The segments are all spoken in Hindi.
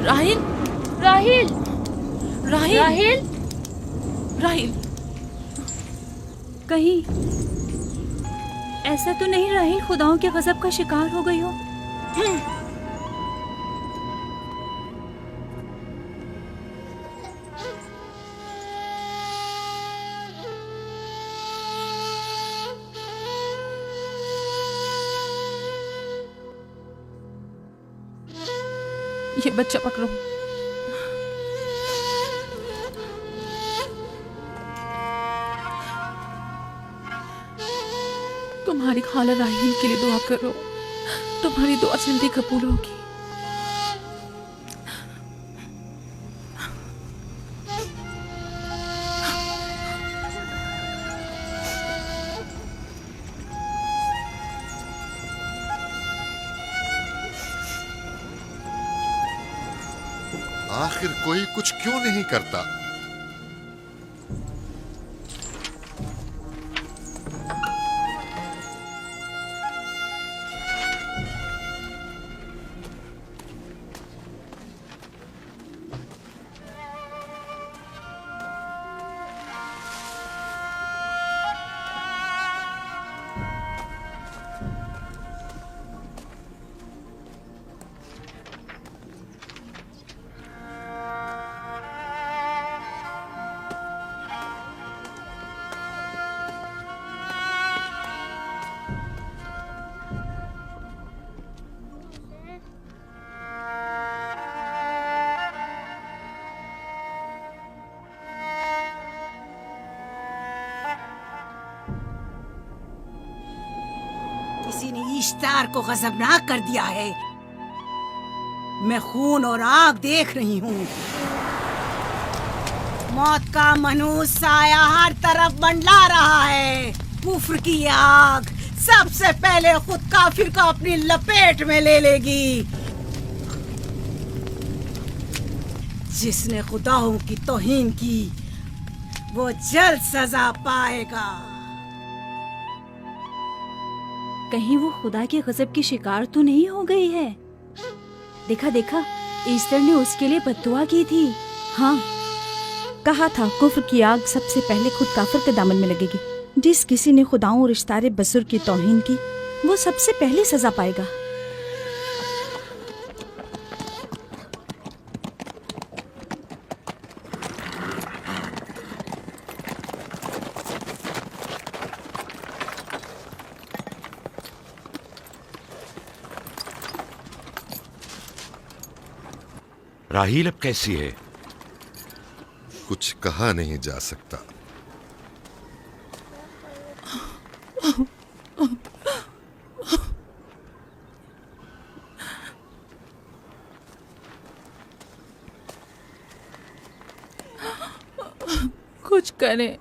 राहिल, राहिल, राहिल, राहिल, राहिल। कहीं ऐसा तो नहीं राहिल खुदाओं के गजब का शिकार हो गई हो? ये बच्चा पकड़ो। तुम्हारी खाला राहिल के लिए दुआ करो, तुम्हारी दुआ जल्दी कबूल होगी। आखिर कोई कुछ क्यों नहीं करता? किसी ने इश्तार को गजबनाक कर दिया है। मैं खून और आग देख रही हूँ। मौत का मनहूस साया हर तरफ मंडला रहा है। कुफ्र की आग सबसे पहले खुद काफिर को अपनी लपेट में ले लेगी। जिसने खुदाओं की तौहीन की वो जल्द सजा पाएगा। कहीं वो खुदा के गजब की शिकार तो नहीं हो गई है? देखा देखा, ईस्टर ने उसके लिए बद्दुआ की थी। हाँ, कहा था कुफ्र की आग सबसे पहले खुद काफिर के दामन में लगेगी। जिस किसी ने खुदाओं और इश्तारे बजुर्ग की तौहीन की वो सबसे पहले सजा पाएगा। राहील अब कैसी है? कुछ कहा नहीं जा सकता। कुछ करें,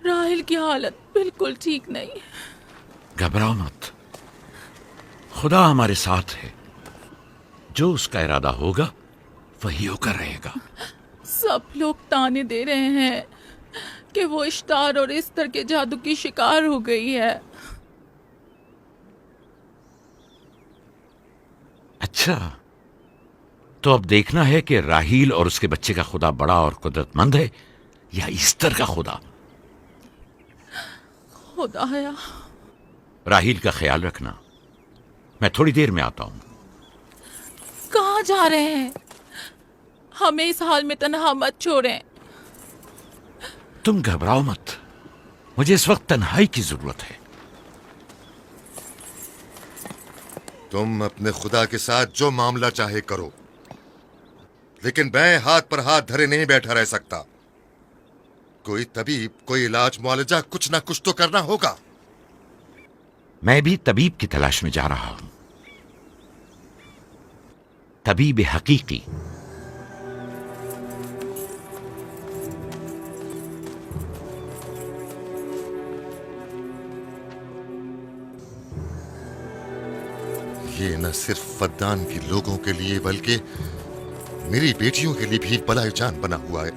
राहिल की हालत बिल्कुल ठीक नहीं। घबराओ मत, खुदा हमारे साथ है। जो उसका इरादा होगा वही होकर रहेगा। सब लोग ताने दे रहे हैं कि वो इश्तार और इस्तर के जादू की शिकार हो गई है। अच्छा, तो अब देखना है कि राहील और उसके बच्चे का खुदा बड़ा और कुदरतमंद है या ईस्टर का खुदा। खुदाया, राहील का ख्याल रखना। मैं थोड़ी देर में आता हूं। कहाँ जा रहे हैं? हमें इस हाल में तन्हा मत छोड़ें। तुम घबराओ मत, मुझे इस वक्त तन्हाई की जरूरत है। तुम अपने खुदा के साथ जो मामला चाहे करो, लेकिन मैं हाथ पर हाथ धरे नहीं बैठा रह सकता। कोई तबीब, कोई इलाज मुआलजा, कुछ ना कुछ तो करना होगा। मैं भी तबीब की तलाश में जा रहा हूं। तबीब हकीकी। ये न सिर्फ फद्दान के लोगों के लिए बल्कि मेरी बेटियों के लिए भी बलाए जान बना हुआ है।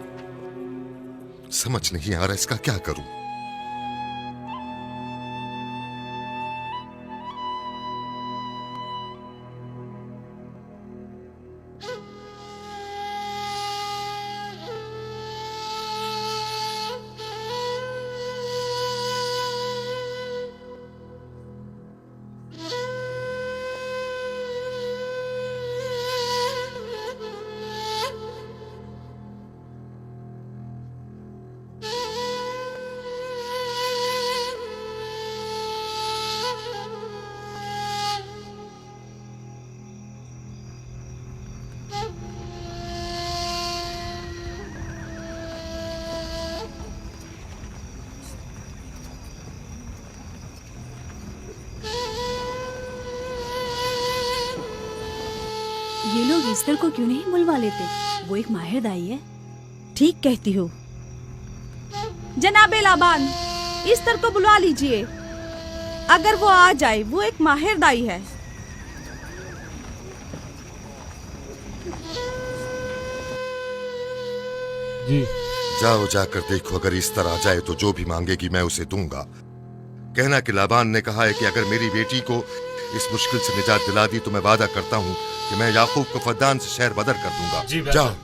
समझ नहीं आ रहा इसका क्या करूं। ये लोग ईस्टर को क्यों नहीं बुलवा लेते? वो एक माहिर दाई है। ठीक कहती हो। जनाबे लाबान, ईस्टर को बुलवा लीजिए। अगर वो आ जाए, वो एक माहिर दाई है। जी जाओ जाकर देखो, अगर इस तरह आ जाए तो जो भी मांगेगी मैं उसे दूंगा। कहना कि लाबान ने कहा है कि अगर मेरी बेटी को इस मुश्किल से निजात दिला दी तो मैं वादा करता हूँ कि मैं याकूब को फद्दान से शहर बदर कर दूंगा। जी, जाओ।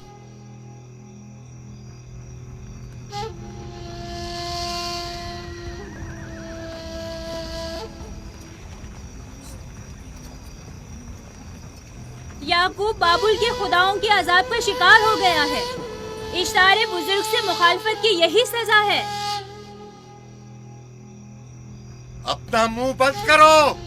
याकूब बाबुल के खुदाओं के अजाब का शिकार हो गया है। इश्तारे बुजुर्ग से मुखालफत की यही सजा है। अपना मुंह बंद करो।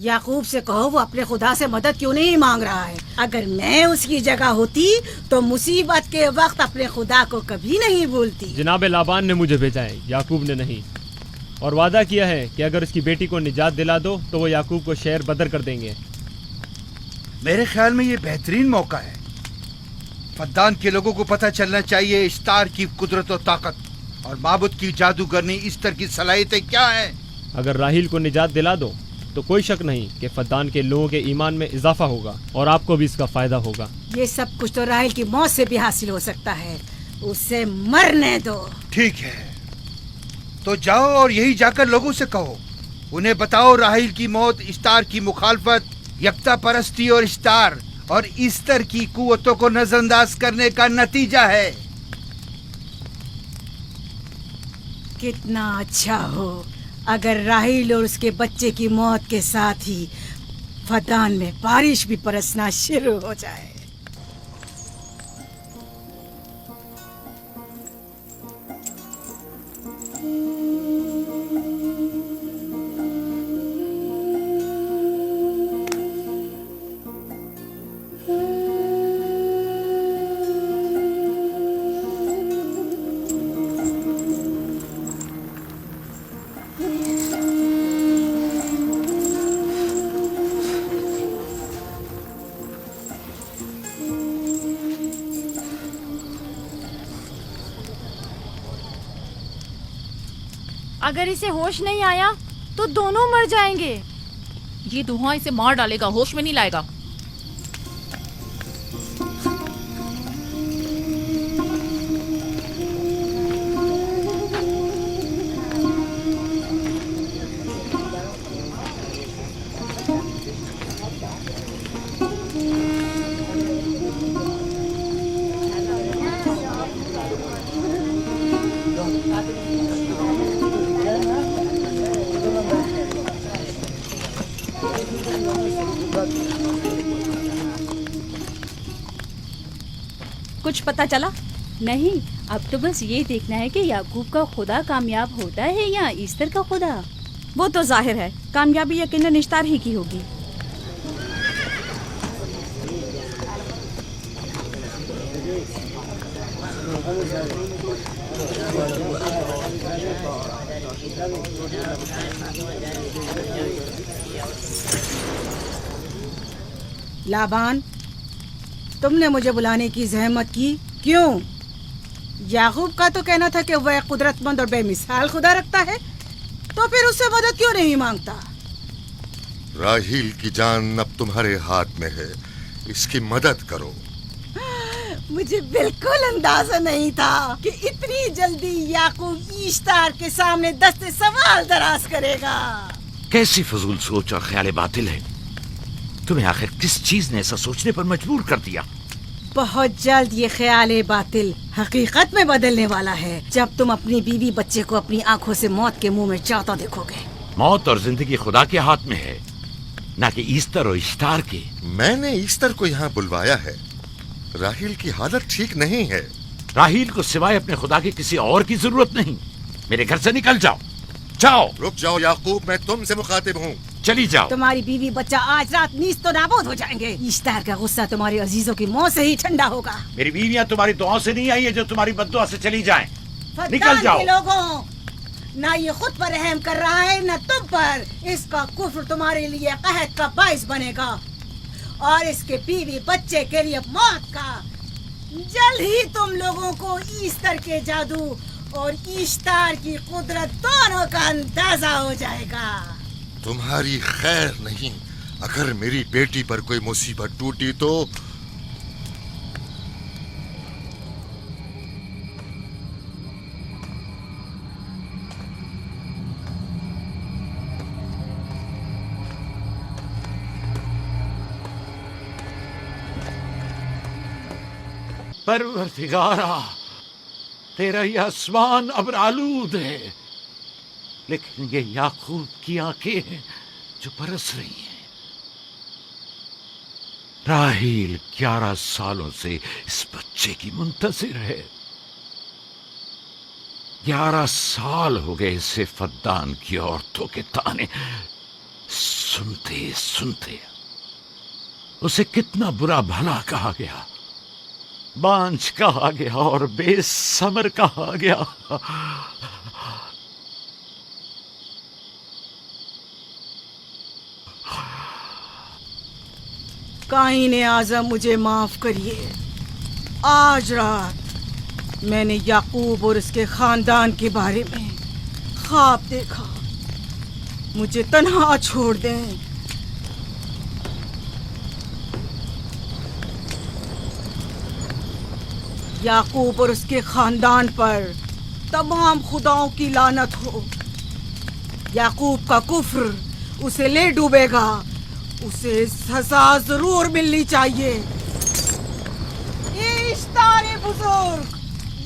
याकूब से कहो वो अपने खुदा से मदद क्यों नहीं मांग रहा है। अगर मैं उसकी जगह होती तो मुसीबत के वक्त अपने खुदा को कभी नहीं भूलती। जनाब लाबान ने मुझे भेजा है, याकूब ने नहीं। और वादा किया है कि अगर उसकी बेटी को निजात दिला दो तो वो याकूब को शहर बदर कर देंगे। मेरे ख्याल में ये बेहतरीन मौका है। फद्दान के लोगों को पता चलना चाहिए इश्तार की कुदरत और ताकत और माबुद की जादूगरनी इश्तर की सलाहियतें क्या हैं। अगर राहील को निजात दिला दो तो कोई शक नहीं कि फद्दान के लोगों के ईमान में इजाफा होगा और आपको भी इसका फायदा होगा। ये सब कुछ तो राहिल की मौत से भी हासिल हो सकता है। उसे मरने दो। ठीक है, तो जाओ और यही जाकर लोगों से कहो, उन्हें बताओ राहील की मौत इश्तार की मुखालफत, यकता परस्ती और इश्तार और इस्तर की कुव्वतों को नजरअंदाज करने का नतीजा है। कितना अच्छा हो अगर राहील और उसके बच्चे की मौत के साथ ही फद्दान में बारिश भी बरसना शुरू हो जाए। अगर इसे होश नहीं आया तो दोनों मर जाएंगे। ये धुआं इसे मार डालेगा, होश में नहीं लाएगा। कुछ पता चला? नहीं, अब तो बस ये देखना है कि याकूब का खुदा कामयाब होता है या ईस्टर का खुदा। वो तो जाहिर है कामयाबी यकीनन इश्तार ही की होगी। लाबान, तुमने मुझे बुलाने की जहमत की क्यों? याकूब का तो कहना था कि वह कुदरतमंद और बेमिसाल खुदा रखता है, तो फिर उससे मदद क्यों नहीं मांगता? राहील की जान अब तुम्हारे हाथ में है, इसकी मदद करो। मुझे बिल्कुल अंदाजा नहीं था कि इतनी जल्दी याकूब इश्तार के सामने दस्ते सवाल दराज करेगा। कैसी फजूल सोच और ख्याल बातिल है। तुम्हें आखिर किस चीज ने ऐसा सोचने पर मजबूर कर दिया? बहुत जल्द ये ख्याल बातिल हकीकत में बदलने वाला है, जब तुम अपनी बीवी बच्चे को अपनी आंखों से मौत के मुंह में जाता देखोगे। मौत और जिंदगी खुदा के हाथ में है, ना कि ईस्टर और इश्तार के। मैंने ईस्टर को यहाँ बुलवाया है। राहील की हालत ठीक नहीं है। राहील को सिवाय अपने खुदा के किसी और की जरूरत नहीं। मेरे घर से निकल जाओ। जाओ। रुक जाओ याकूब, मैं तुमसे मुखातिब हूँ। चली जाओ। तुम्हारी बीवी बच्चा आज रात नीस तो नाबूद हो जाएंगे। इश्तार का गुस्सा तुम्हारे अजीजों की मौत से ही ठंडा होगा। मेरी बीवियां तुम्हारी दुआओं से नहीं आई है जो तुम्हारी बद्दुआ से चली जाएं। निकल फद्दान जाओ। के लोगों, ना ये खुद पर रहम कर रहा है न तुम पर। इसका कुफ्र तुम्हारे लिए कहत का बाइस बनेगा और इसके बीवी बच्चे के लिए मौत का। जल्द ही तुम लोगों को ईस्टर के जादू और ईस्टर की कुदरत दोनों का अंदाजा हो जाएगा। तुम्हारी खैर नहीं। अगर मेरी बेटी पर कोई मुसीबत टूटी तो परवरदिगारा, तेरा ये आसमान अब आलूद है, लेकिन ये याकूब की आंखें हैं जो बरस रही हैं। राहील 11 सालों से इस बच्चे की मुंतजिर है। 11 साल हो गए इसे फद्दान की औरतों के ताने सुनते सुनते। उसे कितना बुरा भला कहा गया, बांझ कहा गया और बेसमर कहा गया। काईने आज़म, मुझे माफ करिए। आज रात मैंने याकूब और उसके खानदान के बारे में ख्वाब देखा। मुझे तन्हा छोड़ दें। याकूब और उसके खानदान पर तमाम खुदाओं की लानत हो। याकूब का कुफ्र उसे ले डूबेगा। उसे सजा जरूर मिलनी चाहिए। इश्तारे बुजुर्ग,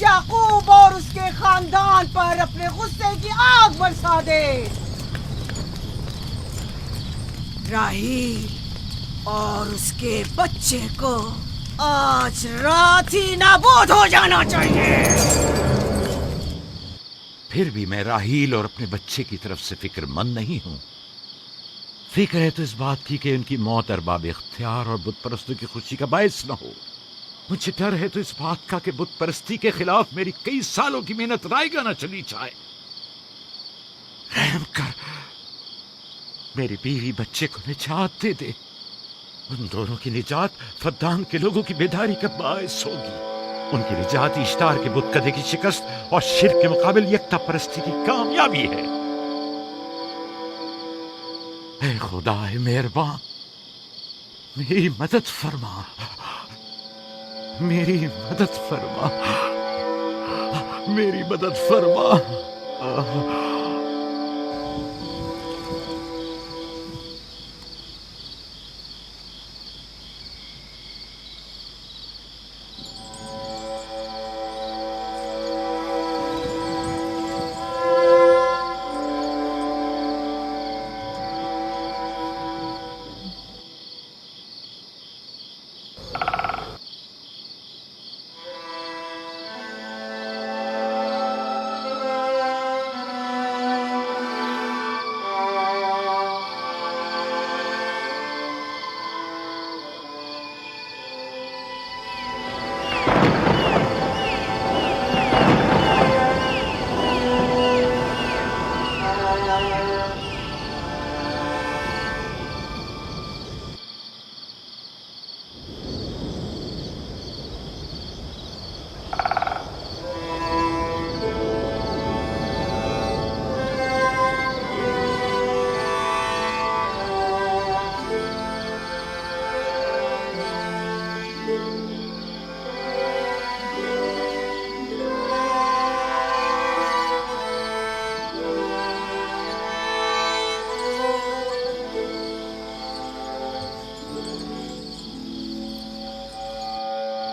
याकूब और उसके खानदान पर अपने गुस्से की आग बरसा दे। राहील और उसके बच्चे को आज रात ही नाबूद हो जाना चाहिए। फिर भी मैं राहील और अपने बच्चे की तरफ से फिक्रमंद नहीं हूं। फिक्र है तो इस बात की कि उनकी मौत अरबाब इख्तियार और बुत परस्तों की खुशी का बायस न हो। मुझे डर है तो इस बात का कि बुत परस्ती के खिलाफ मेरी कई सालों की मेहनत रायगा न चली जाए। रहम कर, मेरी बीवी बच्चे को निजात दे दे। उन दोनों की निजात फद्दान के लोगों की बेदारी का बायस होगी। उनकी निजात इश्तार के बुत कदे की शिकस्त और शिर्क के मुकाबिल यकता परस्ती की कामयाबी है। ऐ खुदा मेहरबान, मेरी मदद फरमा, मेरी मदद फरमा, मेरी मदद फरमा।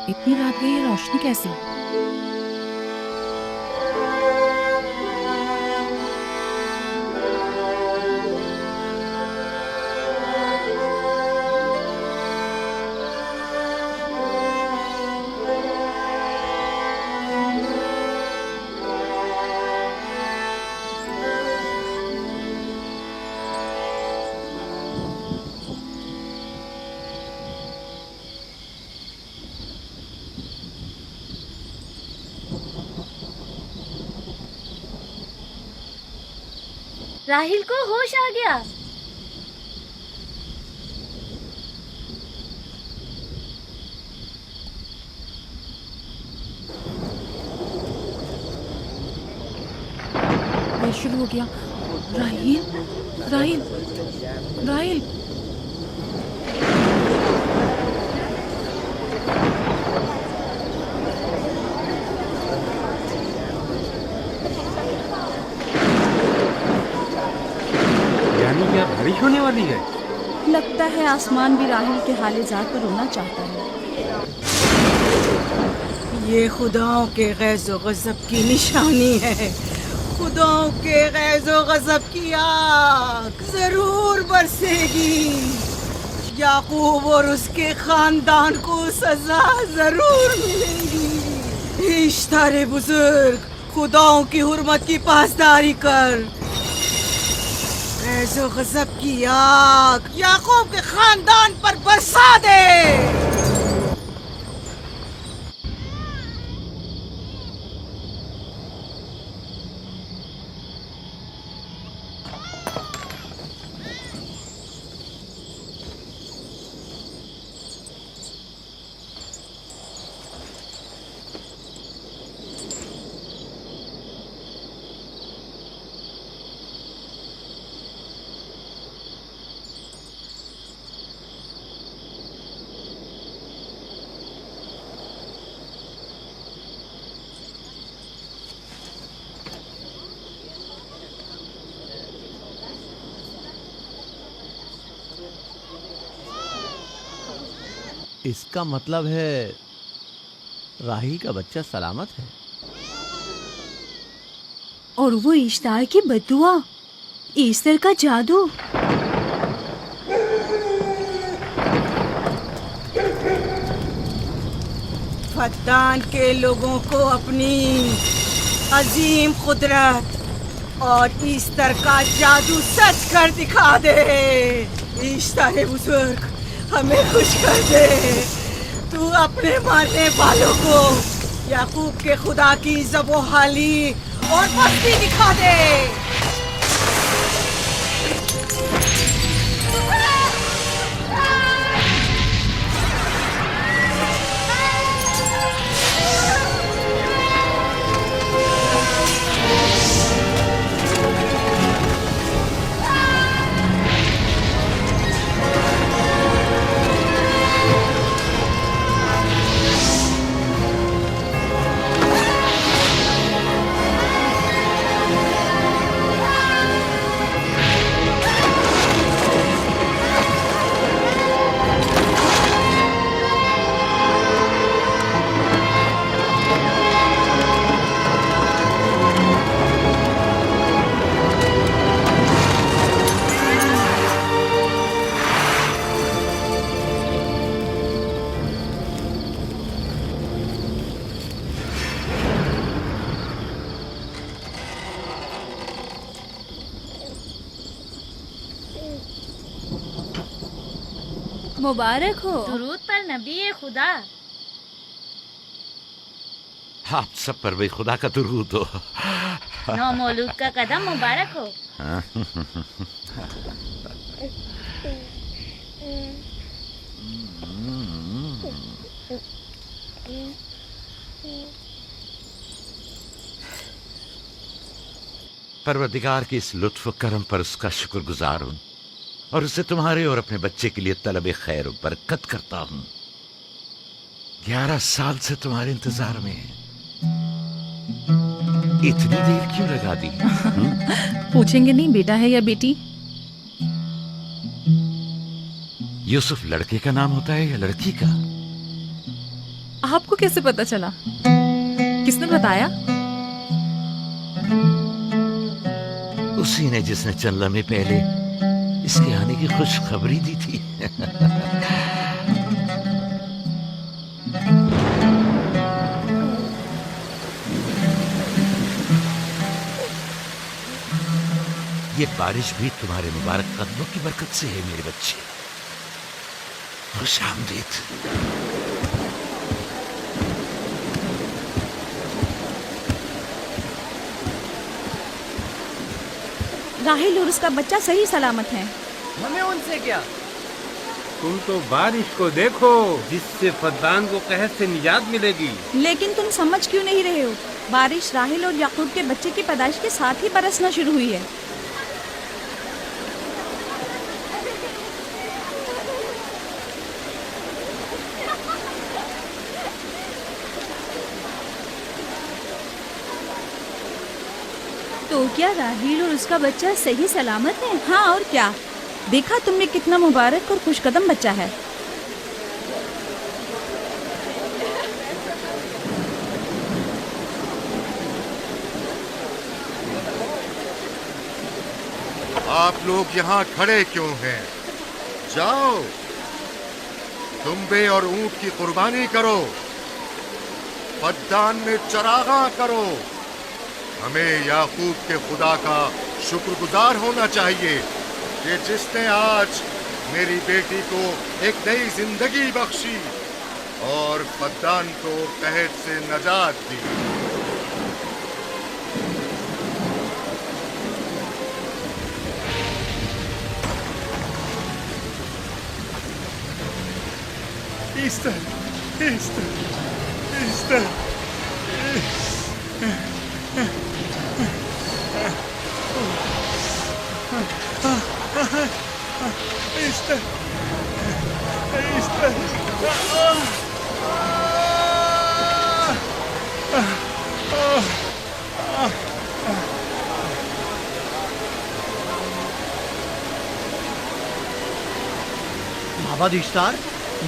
इतनी रात गई, ये रोशनी कैसी? राहिल को होश आ गया। ये शुरू हो गया। राहिल, राहिल, राहिल। यानी क्या बारिश होने वाली है? लगता है आसमान भी राहिल के हाले जात पर रोना चाहता है। ये खुदाओं के गैज़ो गज़ब की निशानी है। खुदाओं के गैज़ो गज़ब की आग जरूर बरसेगी। याकूब और उसके खानदान को सजा जरूर मिलेगी। इश्तारे बुजुर्ग, खुदाओं की हुर्मत की पासदारी कर। गैज़ो गज़ब की आग याकूब के खानदान पर बरसा दे। इसका मतलब है राही का बच्चा सलामत है। और वो इश्तार की बदुआ, ईस्टर का जादू। फद्दान के लोगों को अपनी अजीम कुदरत और ईस्टर का जादू सच कर दिखा दे। ईस्टर बुजुर्ग, हमें खुश कर दे। तू अपने मारने वालों को याकूब के खुदा की ज़बोहाली और मस्ती दिखा दे। मुबारक हो। दुरूद पर नबी खुदा। आप सब पर भी खुदा का दुरूद हो। नौ मौलूद का कदम मुबारक हो। परवरदिगार की इस लुत्फ करम पर उसका शुक्रगुजार हूँ और उसे तुम्हारे और अपने बच्चे के लिए तलब खैर और बरकत करता हूँ। 11 साल से तुम्हारे इंतजार में है। इतनी देर क्यों लगा दी? पूछेंगे नहीं बेटा है या बेटी? यूसुफ लड़के का नाम होता है या लड़की का? आपको कैसे पता चला? किसने बताया? उसी ने जिसने चंद लम्हे पहले इसके आने की खुशखबरी दी थी। ये बारिश भी तुम्हारे मुबारक कदमों की बरकत से है मेरे बच्चे। खुशामदीद। राहिल और उसका बच्चा सही सलामत हैं। हमें उनसे क्या? तुम तो बारिश को देखो, जिससे फद्दान को कहर से निजात मिलेगी। लेकिन तुम समझ क्यों नहीं रहे हो? बारिश राहिल और याकूब के बच्चे की पैदाइश के साथ ही बरसना शुरू हुई है। तो क्या राहिल और उसका बच्चा सही सलामत है? हाँ और क्या, देखा तुमने कितना मुबारक और खुशकदम बच्चा है। आप लोग यहाँ खड़े क्यों हैं? जाओ, दुम्बे और ऊंट की कुर्बानी करो, फद्दान में चरागा करो। हमें याकूब के खुदा का शुक्रगुजार होना चाहिए कि जिसने आज मेरी बेटी को एक नई जिंदगी बख्शी और फद्दान को कहर से नजात दी।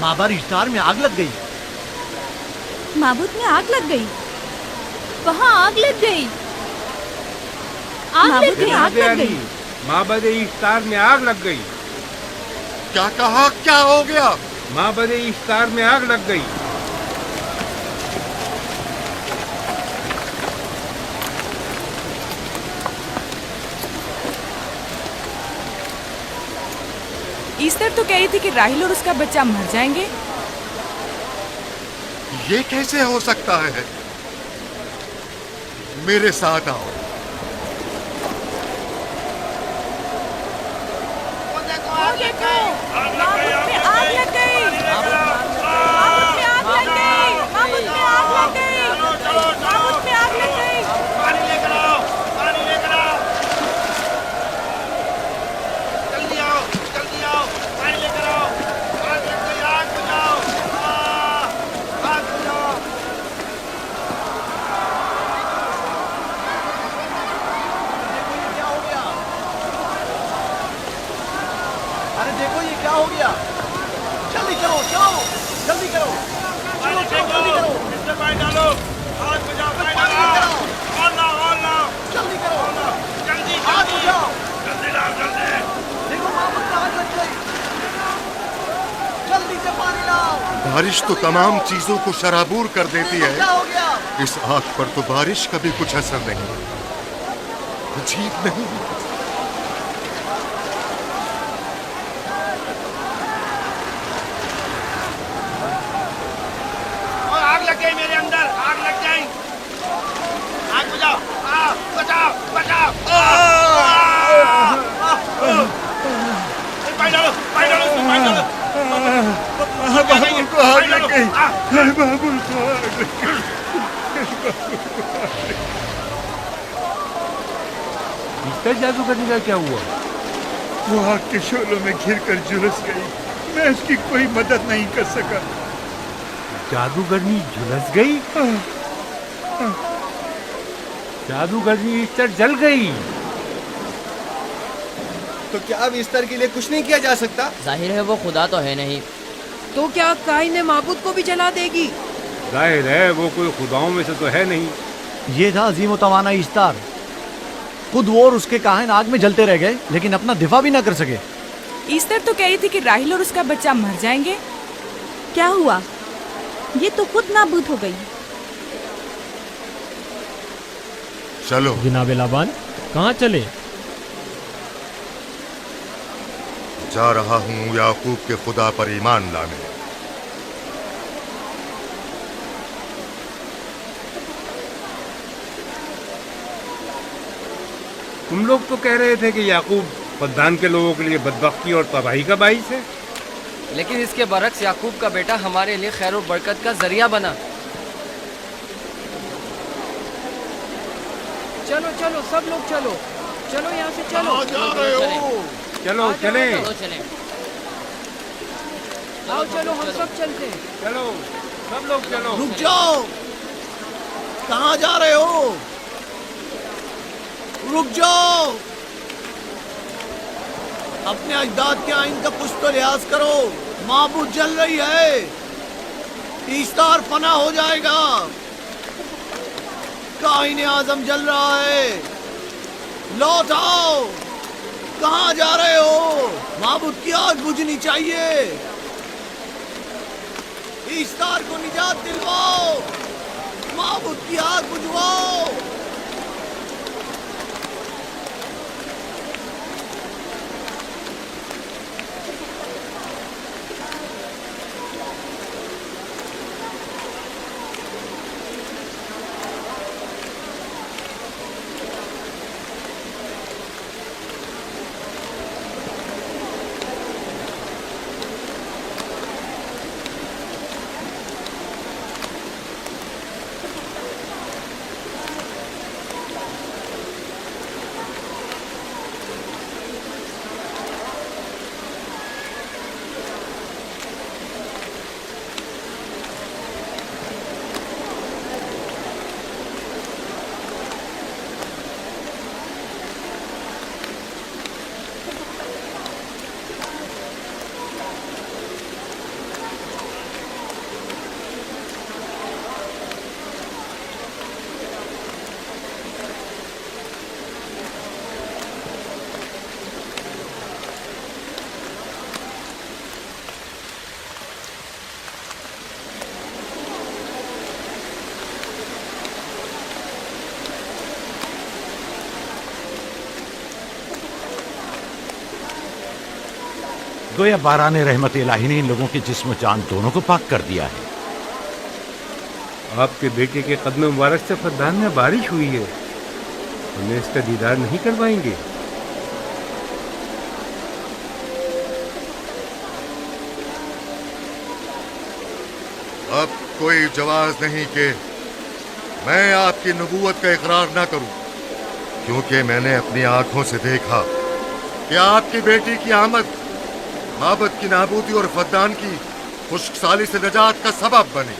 माबाद इश्तार में आग लग गई। माबूद में आग लग गई। वहाँ आग लग गई। माबूद में आग लग गई। माबद इफ्तार में आग लग गई। क्या कहा? क्या हो गया? माबद इफ्तार में आग लग गई। ईस्टर तो कह रही थी कि राहिल और उसका बच्चा मर जाएंगे। ये कैसे हो सकता है? मेरे साथ आओ। अरे देखो ये क्या हो गया। जल्दी करो, चलो जल्दी करो, चलो जल्दी करो, इसमें पानी डालो, आग बुझाओ, पानी डालो, और लाओ, जल्दी करो, जल्दी आग बुझाओ, जल्दी लाओ, जल्दी। देखो मामूद में आग लग गई, जल्दी से पानी लाओ। बारिश तो तमाम चीजों को शराबूर कर देती है। क्या हो गया? इस आग पर तो बारिश का भी कुछ असर नहीं। अजीब नहीं? मेरे अंदर आग लग जाए। आग बुझाओ, बचाओ, बचाओ। पानी डालो, पानी डालो, पानी डालो। बाबू को आग लग गई। बाबू को आग लग गई। इसका जादूगरनी का क्या हुआ? वो आग के शोलों में घिरकर झुलस गई। मैं उसकी कोई मदद नहीं कर सका। जादूगरनी झुलस गई? जादूगरनी इस तरह जल गई। तो क्या अब इस तरह के लिए कुछ नहीं किया जा सकता? जाहिर है वो खुदा तो है नहीं। तो क्या काइन माबूद को भी जला देगी? जाहिर है वो कोई खुदाओं में से तो है नहीं। ये था अजीम तवाना इश्तार। खुद वो और उसके काहिन आग में जलते रह गए, लेकिन अपना दिफा भी ना कर सके। ईस्टर तो कह रही थी कि राहिल और उसका बच्चा मर जाएंगे। क्या हुआ? ये तो खुद नाबूद हो गई। चलो जनाब लाबान, कहाँ चले? जा रहा हूँ याकूब के खुदा पर ईमान लाने। तुम लोग तो कह रहे थे कि याकूब फद्दान के लोगों के लिए बदबख्ती और तबाही का बाइस है। लेकिन इसके बरक्स याकूब का बेटा हमारे लिए खैर और बरकत का जरिया बना। चलो चलो सब लोग चलो, चलो यहाँ से चलो। चलो चले, चलो चले, आओ चलो हम सब चलते हैं। चलो सब लोग चलो। रुक जाओ, कहाँ जा रहे हो? रुक जाओ, अपने अजदाद के आइन का कुछ तो लिहाज करो। माबूद जल रही है, ईस्तार फना हो जाएगा। काइन आजम जल रहा है, लौट आओ। कहाँ जा रहे हो? माबूद की आग बुझनी चाहिए। ईस्तार को निजात दिलवाओ, माबूद की आग बुझवाओ। गोया बारान रहमत इलाही ने इन लोगों के जिस्म जान दोनों को पाक कर दिया है। आपके बेटे के कदम मुबारक से फद्दान में बारिश हुई है, हमें इसका दीदार नहीं करवाएंगे? अब कोई जवाज नहीं कि मैं आपकी नबूवत का इकरार ना करूं, क्योंकि मैंने अपनी आंखों से देखा कि आपकी बेटी की आमद माबद की नाबूदी और फद्दान की खुश्कसाली से निजात का सबब बने।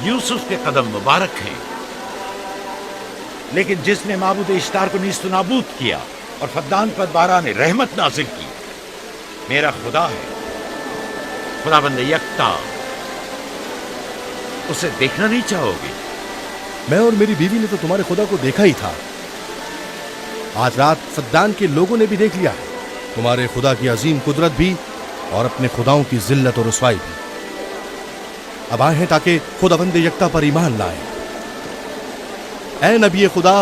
यूसुफ के कदम मुबारक हैं, लेकिन जिसने माबूद इश्तार को नीस्त नाबूद किया और फद्दान पर बारान रहमत नाजिल की, मेरा खुदा है, खुदाबंद यकता। उसे देखना नहीं चाहोगे? मैं और मेरी बीवी ने तो तुम्हारे खुदा को देखा ही था। आज रात फद्दान के लोगों ने भी देख लिया है, तुम्हारे खुदा की अजीम कुदरत भी और अपने खुदाओं की जिल्लत और रुसवाई भी। अब आए हैं ताकि खुदाबंद यकता पर ईमान लाएं। ऐ नबी खुदा,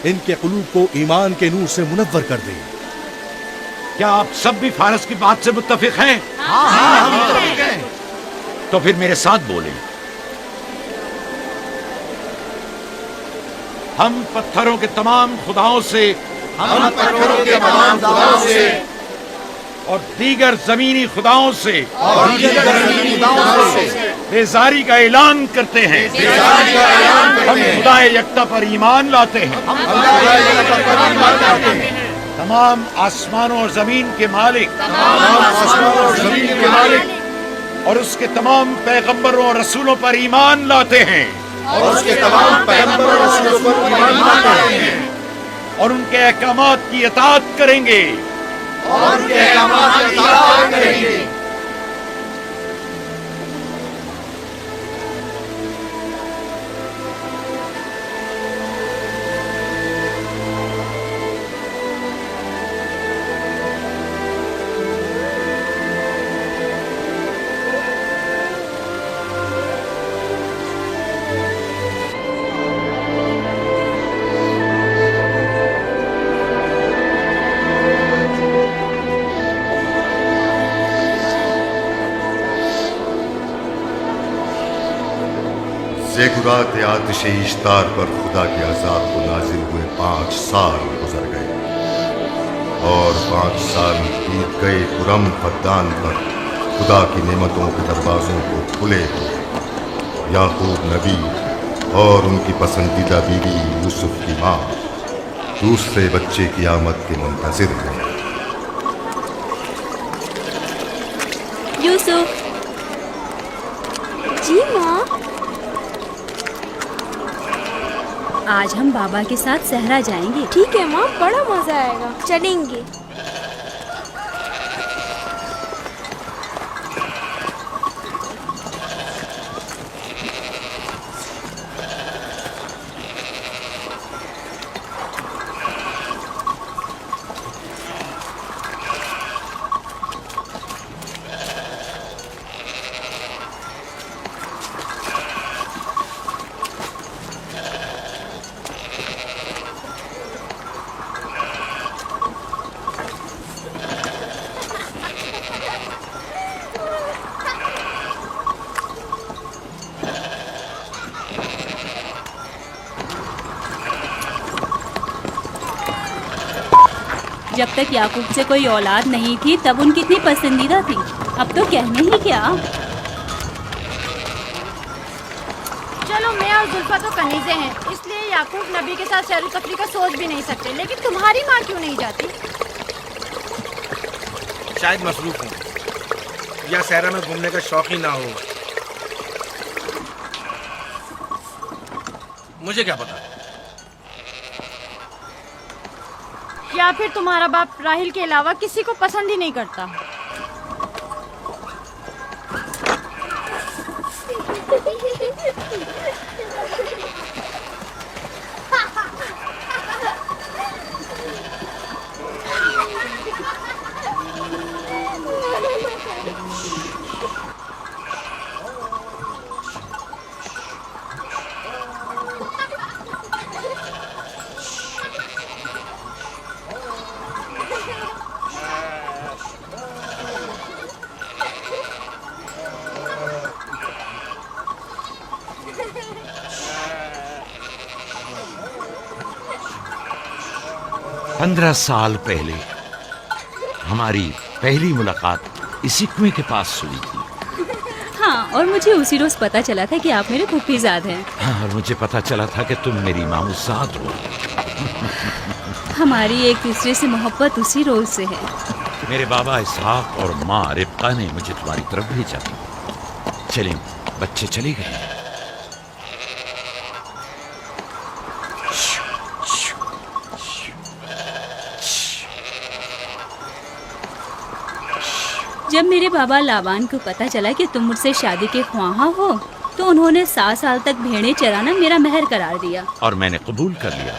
इनके कुलूब को ईमान के नूर से मुनव्वर कर दे। क्या आप सब भी फारस की बात से मुत्तफिक हैं? हाँ, हम मुत्तफिक हैं। तो फिर मेरे साथ बोलें। हम पत्थरों के तमाम खुदाओं से और दीगर जमीनी खुदाओं से बेजारी का ऐलान करते हैं। हम खुदा यकता पर ईमान लाते हैं। तमाम आसमानों और जमीन के मालिक और उसके तमाम पैगंबरों और रसूलों पर ईमान लाते हैं और उनके अहकामात की इताअत करेंगे। रात आतिश इश्तार पर खुदा के अज़ाब को नाजिल हुए 5 साल गुजर गए और 5 साल बीत गए खुरम फद्दान पर खुदा की नेमतों के दरवाजों को खुले हुए। याकूब नबी और उनकी पसंदीदा बीवी यूसुफ की माँ दूसरे बच्चे की आमद के मुंतजिर हैं। यूसुफ। जी माँ। आज हम बाबा के साथ सहरा जाएंगे। ठीक है माँ, बड़ा मजा आएगा, चलेंगे। जब तक याकूब से कोई औलाद नहीं थी तब उनकी इतनी पसंदीदा थी, अब तो कहने ही क्या। चलो, मैं और जुल्फा तो कनीज़े हैं, इसलिए याकूब नबी के साथ सैर तफरी का सोच भी नहीं सकते। लेकिन तुम्हारी माँ क्यों नहीं जाती? शायद मसरूफ हूँ या सहरा में घूमने का शौक ही ना हो, मुझे क्या पता। या फिर तुम्हारा बाप राहिल के अलावा किसी को पसंद ही नहीं करता। पंद्रह साल पहले हमारी पहली मुलाकात इसी कुएं के पास हुई थी। हाँ, और मुझे उसी रोज पता चला था कि आप मेरे फूफीजाद हैं। हाँ, और मुझे पता चला था कि तुम मेरी मामूजाद हो। हमारी एक दूसरे से मोहब्बत उसी रोज से है। मेरे बाबा इसहाक और माँ रिब्का ने मुझे तुम्हारी तरफ भेजा। चलें, बच्चे चले गए। जब मेरे बाबा लाबान को पता चला कि तुम मुझसे शादी के ख्वाहा हो तो उन्होंने 7 साल तक भेड़ें चराना मेरा महर करार दिया। और मैंने कबूल कर लिया।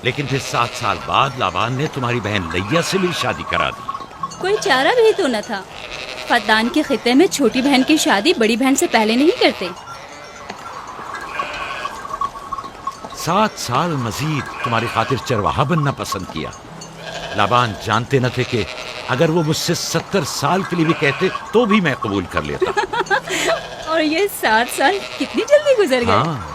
लेकिन फिर 7 साल बाद लाबान ने तुम्हारी बहन लैया से मेरी शादी करा दी। कोई चारा भी तो न था। फद्दान के खित्ते में छोटी बहन की शादी बड़ी बहन से पहले नहीं करते। 7 साल मजीद तुम्हारी खातिर चरवाहा बनना पसंद किया। लाबान जानते न थे कि अगर वो मुझसे 70 साल के लिए भी कहते तो भी मैं कबूल कर लेता। और ये 7 साल कितनी जल्दी गुजर गए। हाँ,